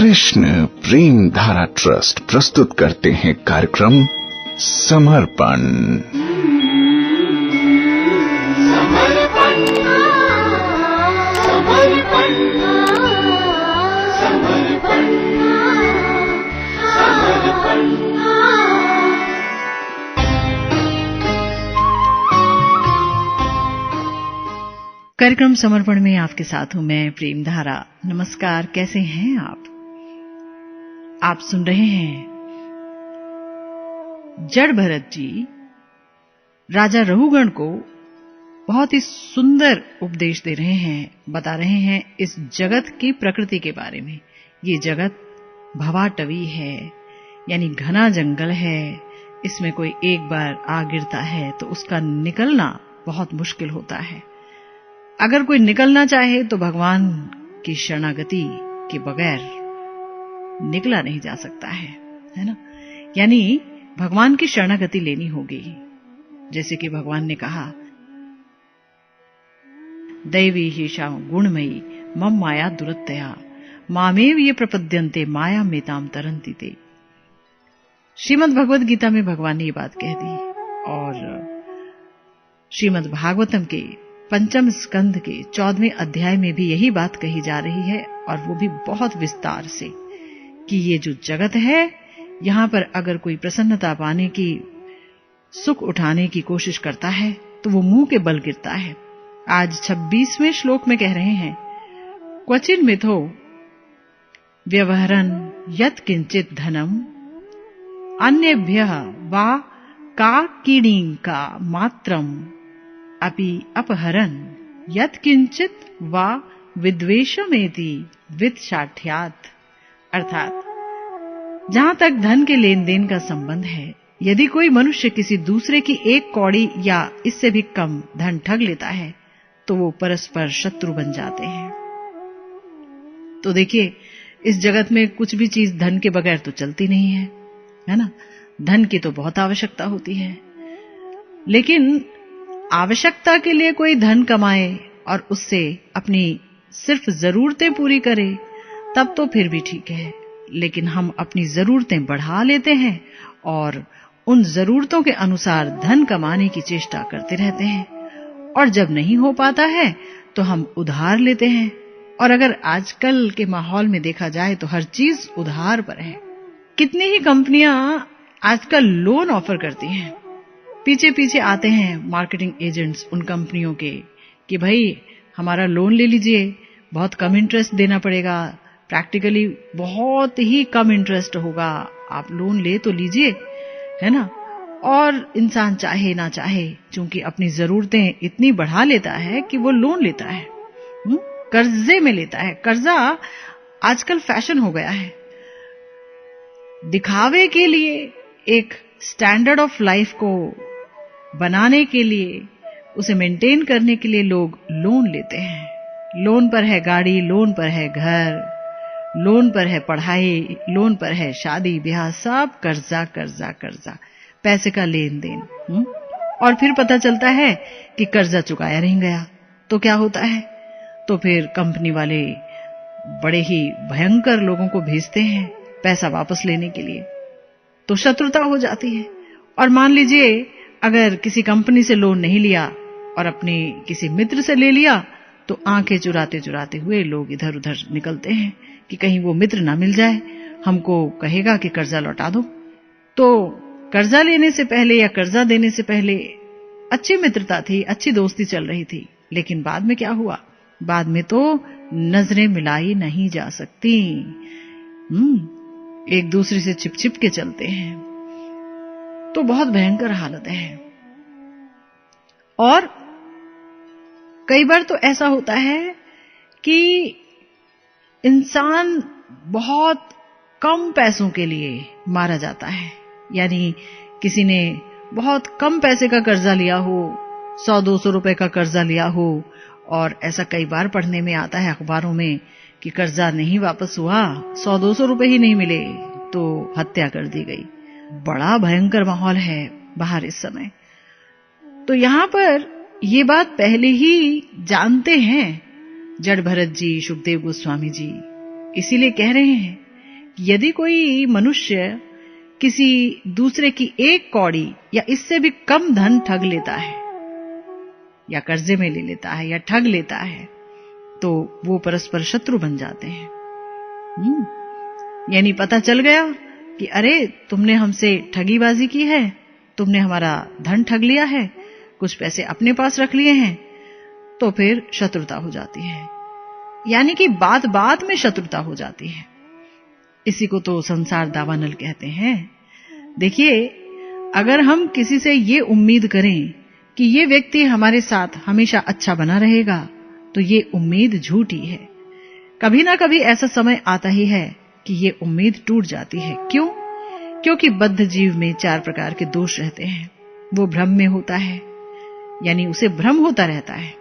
कृष्ण प्रेम धारा ट्रस्ट प्रस्तुत करते हैं कार्यक्रम समर्पण। कार्यक्रम समर्पण में आपके साथ हूं मैं प्रेम धारा। नमस्कार, कैसे हैं आप सुन रहे हैं जड़ भरत जी राजा रहुगण को बहुत ही सुंदर उपदेश दे रहे हैं, बता रहे हैं इस जगत की प्रकृति के बारे में। ये जगत भवाटवी है, यानी घना जंगल है। इसमें कोई एक बार आ गिरता है तो उसका निकलना बहुत मुश्किल होता है। अगर कोई निकलना चाहे तो भगवान की शरणागति के बगैर निकला नहीं जा सकता है ना। यानी भगवान की शरणागति लेनी होगी। जैसे कि भगवान ने कहा, दैवी हिषा गुणमयी मम माया दुरत्यया मामेव ये प्रपद्यन्ते माया मेताम तरन्ति ते। श्रीमद् भगवद गीता में भगवान ने ये बात कह दी और श्रीमद् भागवतम के 5 स्कंध के 14वें अध्याय में भी यही बात कही जा रही है, और वो भी बहुत विस्तार से, कि ये जो जगत है, यहां पर अगर कोई प्रसन्नता पाने की, सुख उठाने की कोशिश करता है तो वो मुंह के बल गिरता है। आज 26वें श्लोक में कह रहे हैं, क्वचिन मिथो व्यवहरन् यत् किंचित धनम अन्येभ्यः वा काकिनीका मात्रम अपि अपहरन् यत् किंचित वा विद्वेषमेति वित्साठ्यात्। अर्थात जहां तक धन के लेन देन का संबंध है, यदि कोई मनुष्य किसी दूसरे की एक कौड़ी या इससे भी कम धन ठग लेता है तो वो परस्पर शत्रु बन जाते हैं। तो देखिए, इस जगत में कुछ भी चीज धन के बगैर तो चलती नहीं है ना। धन की तो बहुत आवश्यकता होती है, लेकिन आवश्यकता के लिए कोई धन कमाए और उससे अपनी सिर्फ जरूरतें पूरी करे तब तो फिर भी ठीक है। लेकिन हम अपनी जरूरतें बढ़ा लेते हैं और उन जरूरतों के अनुसार धन कमाने की चेष्टा करते रहते हैं, और जब नहीं हो पाता है तो हम उधार लेते हैं। और अगर आजकल के माहौल में देखा जाए तो हर चीज उधार पर है। कितनी ही कंपनियां आजकल लोन ऑफर करती हैं। पीछे पीछे आते हैं मार्केटिंग एजेंट्स उन कंपनियों के कि भाई हमारा लोन ले लीजिए, बहुत कम इंटरेस्ट देना पड़ेगा, प्रैक्टिकली बहुत ही कम इंटरेस्ट होगा, आप लोन ले तो लीजिए, है ना। और इंसान चाहे ना चाहे, चूंकि अपनी जरूरतें इतनी बढ़ा लेता है कि वो लोन लेता है, कर्जे में लेता है। कर्जा आजकल फैशन हो गया है। दिखावे के लिए, एक स्टैंडर्ड ऑफ लाइफ को बनाने के लिए, उसे मेंटेन करने के लिए लोग लोन लेते हैं। लोन पर है गाड़ी, लोन पर है घर, लोन पर है पढ़ाई, लोन पर है शादी ब्याह, सब कर्जा कर्जा कर्जा, पैसे का लेन देन। और फिर पता चलता है कि कर्जा चुकाया नहीं गया तो क्या होता है, तो फिर कंपनी वाले बड़े ही भयंकर लोगों को भेजते हैं पैसा वापस लेने के लिए, तो शत्रुता हो जाती है। और मान लीजिए अगर किसी कंपनी से लोन नहीं लिया और अपने किसी मित्र से ले लिया, तो आंखें चुराते चुराते हुए लोग इधर उधर निकलते हैं कि कहीं वो मित्र ना मिल जाए, हमको कहेगा कि कर्जा लौटा दो। तो कर्जा लेने से पहले या कर्जा देने से पहले अच्छी मित्रता थी, अच्छी दोस्ती चल रही थी, लेकिन बाद में क्या हुआ, बाद में तो नजरें मिलाई नहीं जा सकती, एक दूसरे से छिप छिप के चलते हैं, तो बहुत भयंकर हालत है। और कई बार तो ऐसा होता है कि इंसान बहुत कम पैसों के लिए मारा जाता है। यानी किसी ने बहुत कम पैसे का कर्जा लिया हो, 100-200 रुपए का कर्जा लिया हो, और ऐसा कई बार पढ़ने में आता है अखबारों में कि कर्जा नहीं वापस हुआ, 100-200 रुपए ही नहीं मिले तो हत्या कर दी गई। बड़ा भयंकर माहौल है बाहर इस समय। तो यहां पर ये बात पहले ही जानते हैं जड़ भरत जी, सुखदेव गोस्वामी जी, इसीलिए कह रहे हैं यदि कोई मनुष्य किसी दूसरे की एक कौड़ी या इससे भी कम धन ठग लेता है या कर्जे में ले लेता है या ठग लेता है, तो वो परस्पर शत्रु बन जाते हैं। यानी पता चल गया कि अरे तुमने हमसे ठगीबाजी की है, तुमने हमारा धन ठग लिया है, कुछ पैसे अपने पास रख लिए हैं, तो फिर शत्रुता हो जाती है। यानी कि बात बात में शत्रुता हो जाती है। इसी को तो संसार दावानल कहते हैं। देखिए, अगर हम किसी से ये उम्मीद करें कि ये व्यक्ति हमारे साथ हमेशा अच्छा बना रहेगा, तो ये उम्मीद झूठी है। कभी ना कभी ऐसा समय आता ही है कि ये उम्मीद टूट जाती है। क्यों? क्योंकि बद्ध जीव में 4 प्रकार के दोष रहते हैं। वो भ्रम में होता है, यानी उसे भ्रम होता रहता है।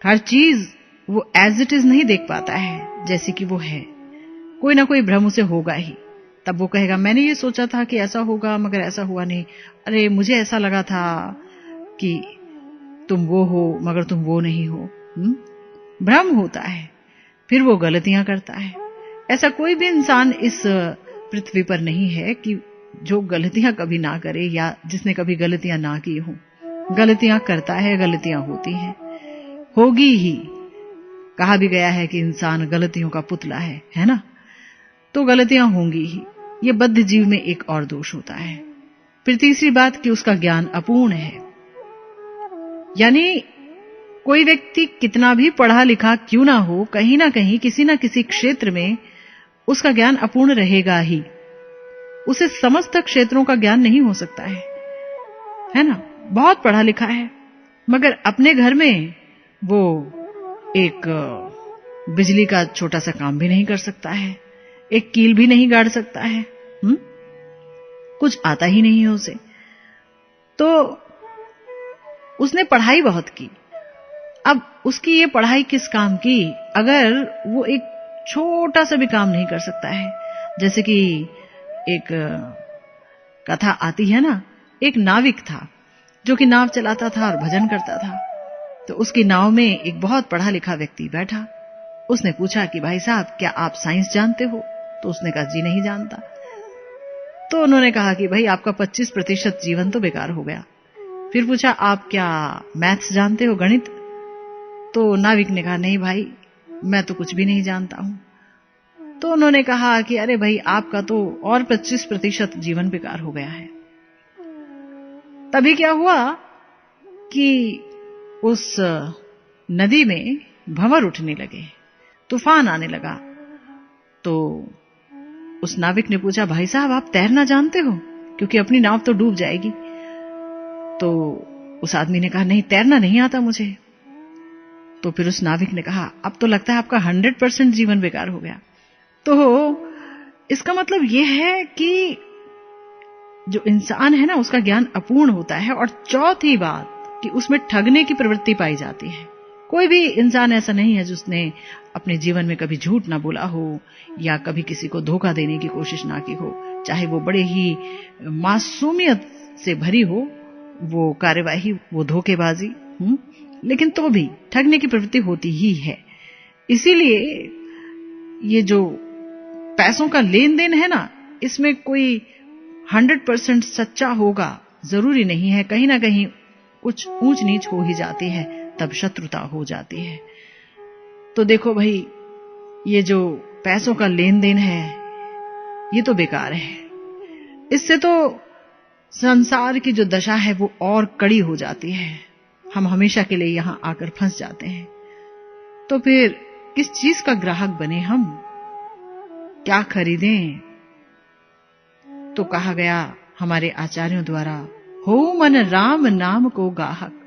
हर चीज वो एज इट इज नहीं देख पाता है जैसे कि वो है। कोई ना कोई भ्रम उसे होगा ही। तब वो कहेगा मैंने ये सोचा था कि ऐसा होगा, मगर ऐसा हुआ नहीं। अरे मुझे ऐसा लगा था कि तुम वो हो, मगर तुम वो नहीं हो। भ्रम होता है। फिर वो गलतियां करता है। ऐसा कोई भी इंसान इस पृथ्वी पर नहीं है कि जो गलतियां कभी ना करे या जिसने कभी गलतियां ना की हो। गलतियां करता है, गलतियां होती हैं, होगी ही। कहा भी गया है कि इंसान गलतियों का पुतला है ना? तो गलतियां होंगी ही। ये बद्ध जीव में एक और दोष होता है। फिर तीसरी बात कि उसका ज्ञान अपूर्ण है। यानी कोई व्यक्ति कितना भी पढ़ा लिखा क्यों ना हो, कहीं ना कहीं किसी ना किसी क्षेत्र में उसका ज्ञान अपूर्ण रहेगा ही। उसे समस्त क्षेत्रों का ज्ञान नहीं हो सकता है ना? बहुत पढ़ा लिखा है, मगर अपने घर में वो एक बिजली का छोटा सा काम भी नहीं कर सकता है, एक कील भी नहीं गाड़ सकता है। कुछ आता ही नहीं है उसे। तो उसने पढ़ाई बहुत की। अब उसकी ये पढ़ाई किस काम की, अगर वो एक छोटा सा भी काम नहीं कर सकता है। जैसे कि एक कथा आती है ना, एक नाविक था जो कि नाव चलाता था और भजन करता था। तो उसकी नाव में एक बहुत पढ़ा लिखा व्यक्ति बैठा। उसने पूछा कि भाई साहब, क्या आप साइंस जानते हो? तो उसने कहा जी नहीं जानता। तो उन्होंने कहा कि भाई आपका 25% जीवन तो बेकार हो गया। फिर पूछा आप क्या मैथ्स जानते हो, गणित? तो नाविक ने कहा नहीं भाई, मैं तो कुछ भी नहीं जानता हूं। तो उन्होंने कहा कि अरे भाई, आपका तो और 25% जीवन बेकार हो गया है। तभी क्या हुआ कि उस नदी में भंवर उठने लगे, तूफान आने लगा। तो उस नाविक ने पूछा भाई साहब, आप तैरना जानते हो? क्योंकि अपनी नाव तो डूब जाएगी। तो उस आदमी ने कहा नहीं, तैरना नहीं आता मुझे। तो फिर उस नाविक ने कहा अब तो लगता है आपका 100% जीवन बेकार हो गया। तो इसका मतलब यह है कि जो इंसान है ना, उसका ज्ञान अपूर्ण होता है। और चौथी बात कि उसमें ठगने की प्रवृत्ति पाई जाती है। कोई भी इंसान ऐसा नहीं है जिसने अपने जीवन में कभी झूठ ना बोला हो या कभी किसी को धोखा देने की कोशिश ना की हो, चाहे वो बड़े ही मासूमियत से भरी हो वो कार्यवाही, वो धोखेबाजी, लेकिन तो भी ठगने की प्रवृत्ति होती ही है। इसीलिए ये जो पैसों का लेन देन है ना, इसमें कोई 100% सच्चा होगा जरूरी नहीं है। कहीं ना कहीं कुछ ऊंच नीच हो ही जाती है, तब शत्रुता हो जाती है। तो देखो भाई, ये जो पैसों का लेन देन है ये तो बेकार है। इससे तो संसार की जो दशा है वो और कड़ी हो जाती है। हम हमेशा के लिए यहां आकर फंस जाते हैं। तो फिर किस चीज का ग्राहक बने हम, क्या खरीदें? तो कहा गया हमारे आचार्यों द्वारा, हो मन राम नाम को गाहक,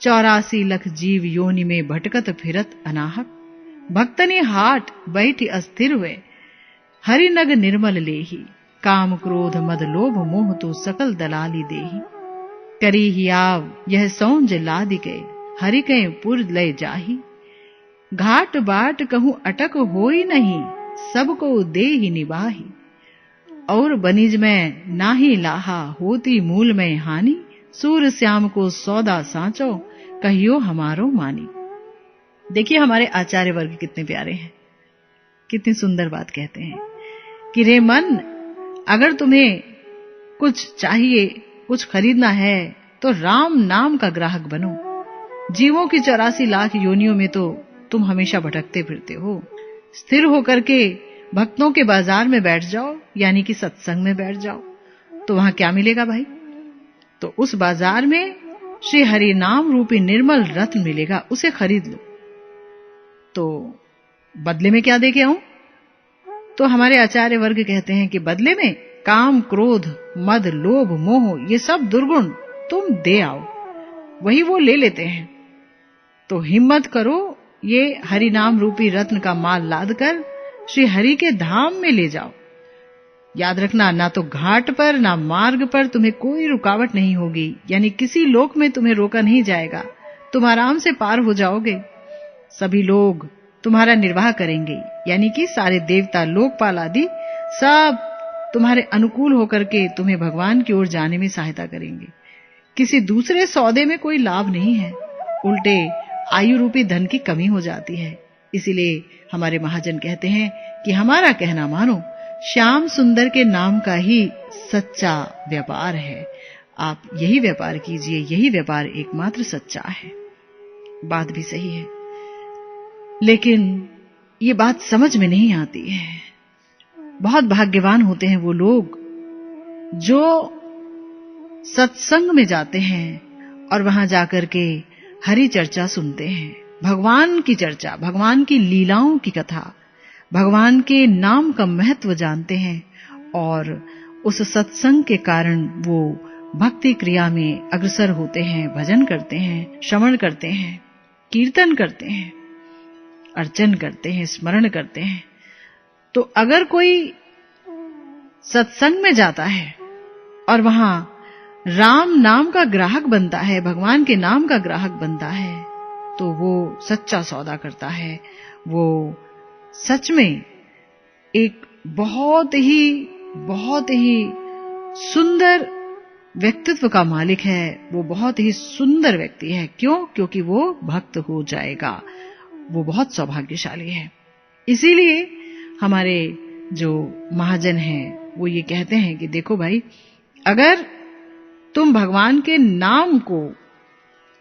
84 लाख जीव योनि में भटकत फिरत अनाहक, भक्तनि हाट बैठ अस्थिर हुए, हरि नग निर्मल लेही, काम क्रोध मद लोभ मोह तो सकल दलाली देही, करी ही आव यह सौंज लाद गए, हरि के पुर ले जाही, घाट बाट कहूं अटक होई नहीं, सबको दे ही निबाही, और बनिज में नाही लाहा होती मूल में हानि, सूर श्याम को सौदा सांचो कहियो हमारो मानी। देखिए हमारे आचार्य वर्ग कितने प्यारे हैं, कितनी सुंदर बात कहते हैं कि रे मन, अगर तुम्हें कुछ चाहिए, कुछ खरीदना है, तो राम नाम का ग्राहक बनो। जीवों की 84 लाख योनियों में तो तुम हमेशा भटकते फिरते हो। स्थिर होकर के भक्तों के बाजार में बैठ जाओ, यानी कि सत्संग में बैठ जाओ, तो वहां क्या मिलेगा भाई? तो उस बाजार में श्री हरि नाम रूपी निर्मल रत्न मिलेगा, उसे खरीद लो। तो बदले में क्या दे के आऊं? तो हमारे आचार्य वर्ग कहते हैं कि बदले में काम, क्रोध, मद, लोभ, मोह, ये सब दुर्गुण तुम दे आओ, वही वो ले लेते हैं। तो हिम्मत करो, ये हरि नाम रूपी रत्न का माल लाद कर श्री हरि के धाम में ले जाओ। याद रखना, ना तो घाट पर ना मार्ग पर तुम्हें कोई रुकावट नहीं होगी, यानी किसी लोक में तुम्हें रोका नहीं जाएगा। तुम आराम से पार हो जाओगे। सभी लोग तुम्हारा निर्वाह करेंगे, यानी कि सारे देवता, लोकपाल आदि सब तुम्हारे अनुकूल होकर के तुम्हें भगवान की ओर जाने में सहायता करेंगे। किसी दूसरे सौदे में कोई लाभ नहीं है, उल्टे आयु रूपी धन की कमी हो जाती है। इसीलिए हमारे महाजन कहते हैं कि हमारा कहना मानो, श्याम सुंदर के नाम का ही सच्चा व्यापार है। आप यही व्यापार कीजिए, यही व्यापार एकमात्र सच्चा है। बात भी सही है, लेकिन ये बात समझ में नहीं आती है। बहुत भाग्यवान होते हैं वो लोग जो सत्संग में जाते हैं और वहां जाकर के हरि चर्चा सुनते हैं, भगवान की चर्चा, भगवान की लीलाओं की कथा, भगवान के नाम का महत्व जानते हैं, और उस सत्संग के कारण वो भक्ति क्रिया में अग्रसर होते हैं, भजन करते हैं, श्रवण करते हैं, कीर्तन करते हैं, अर्चन करते हैं, स्मरण करते हैं। तो अगर कोई सत्संग में जाता है और वहां राम नाम का ग्राहक बनता है, भगवान के नाम का ग्राहक बनता है, तो वो सच्चा सौदा करता है। वो सच में एक बहुत ही सुंदर व्यक्तित्व का मालिक है। वो बहुत ही सुंदर व्यक्ति है। क्यों? क्योंकि वो भक्त हो जाएगा। वो बहुत सौभाग्यशाली है। इसीलिए हमारे जो महाजन हैं वो ये कहते हैं कि देखो भाई, अगर तुम भगवान के नाम को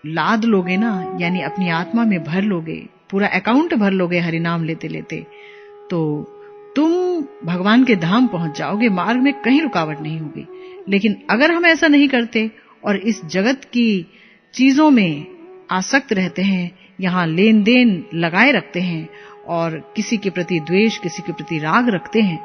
लाद लोगे ना, यानी अपनी आत्मा में भर लोगे, पूरा अकाउंट भर लोगे हरि नाम लेते लेते, तो तुम भगवान के धाम पहुंच जाओगे। मार्ग में कहीं रुकावट नहीं होगी। लेकिन अगर हम ऐसा नहीं करते और इस जगत की चीजों में आसक्त रहते हैं, यहाँ लेन देन लगाए रखते हैं और किसी के प्रति द्वेष, किसी के प्रति राग रखते हैं,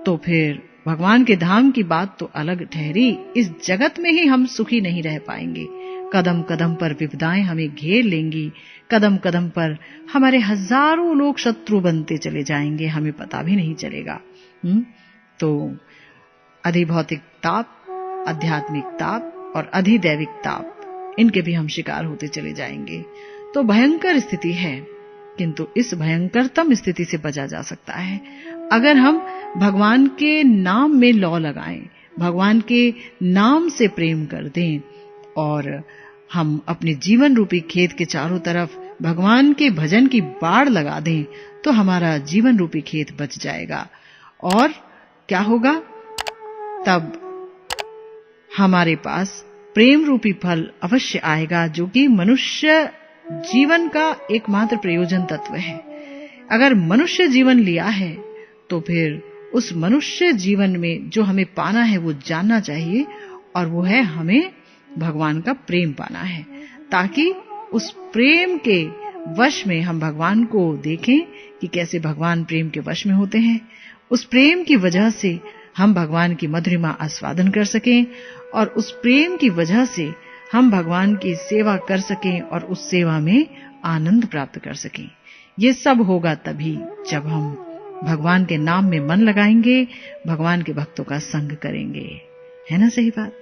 तो फिर भगवान के धाम की बात तो अलग ठहरी। इस जगत में ही हम सुखी नहीं रह पाएंगे। कदम कदम पर विपदाएं हमें घेर लेंगी। कदम कदम पर हमारे हजारों लोग शत्रु बनते चले जाएंगे, हमें पता भी नहीं चलेगा। तो अधिभौतिक ताप, आध्यात्मिक ताप और अधिदैविक ताप, इनके भी हम शिकार होते चले जाएंगे। तो भयंकर स्थिति है, किंतु इस भयंकरतम स्थिति से बचा जा सकता है अगर हम भगवान के नाम में लौ लगाएं, भगवान के नाम से प्रेम कर दें और हम अपने जीवन रूपी खेत के चारों तरफ भगवान के भजन की बाड़ लगा दें, तो हमारा जीवन रूपी खेत बच जाएगा। और क्या होगा? तब हमारे पास प्रेम रूपी फल अवश्य आएगा, जो कि मनुष्य जीवन का एकमात्र प्रयोजन तत्व है। अगर मनुष्य जीवन लिया है तो फिर उस मनुष्य जीवन में जो हमें पाना है वो जानना चाहिए, और वो है हमें भगवान का प्रेम पाना है, ताकि उस प्रेम के वश में हम भगवान को देखें कि कैसे भगवान प्रेम के वश में होते हैं। उस प्रेम की वजह से हम भगवान की मधुरिमा आस्वादन कर सकें, और उस प्रेम की वजह से हम भगवान की सेवा कर सकें और उस सेवा में आनंद प्राप्त कर सकें। ये सब होगा तभी जब हम भगवान के नाम में मन लगाएंगे, भगवान के भक्तों का संग करेंगे। है ना सही बात?